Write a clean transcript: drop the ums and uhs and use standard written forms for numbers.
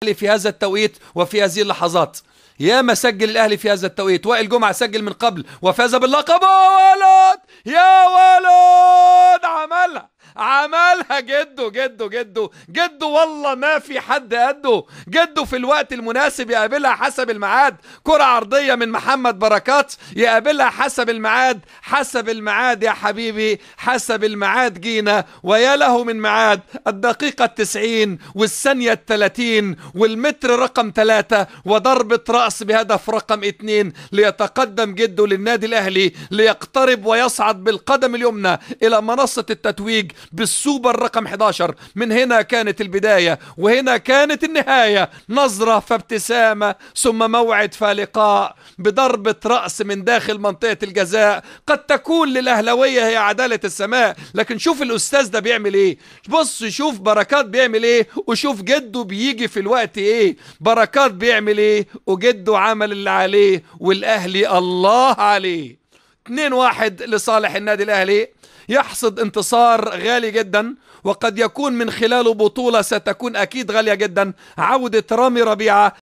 في هذا التوقيت وفي هذه اللحظات. يا ما سجل الأهلي في هذا التوقيت. وائل جمعة سجل من قبل وفاز باللقب. يا ولد يا ولد، عملها جده والله ما في حد قده. جده في الوقت المناسب يقابلها حسب الميعاد. كرة عرضية من محمد بركات يقابلها حسب الميعاد يا حبيبي، حسب الميعاد جينا. ويا له من ميعاد، الدقيقة 90 والثانية 30 والمتر رقم 3 وضربة رأس بهدف رقم 2 ليتقدم جده للنادي الأهلي، ليقترب ويصعد بالقدم اليمنى إلى منصة التتويج بالسوبر رقم 11. من هنا كانت البداية وهنا كانت النهاية. نظرة فابتسامة ثم موعد فلقاء بضربة رأس من داخل منطقة الجزاء. قد تكون للأهلوية هي عدالة السماء، لكن شوف الأستاذ ده بيعمل ايه. بص شوف بركات بيعمل ايه، وشوف جده بيجي في الوقت ايه. بركات بيعمل ايه وجده عمل اللي عليه، والأهلي الله عليه. 2-1 لصالح النادي الأهلي، يحصد انتصار غالي جدا، وقد يكون من خلاله بطولة ستكون أكيد غالية جدا. عودة رامي ربيعة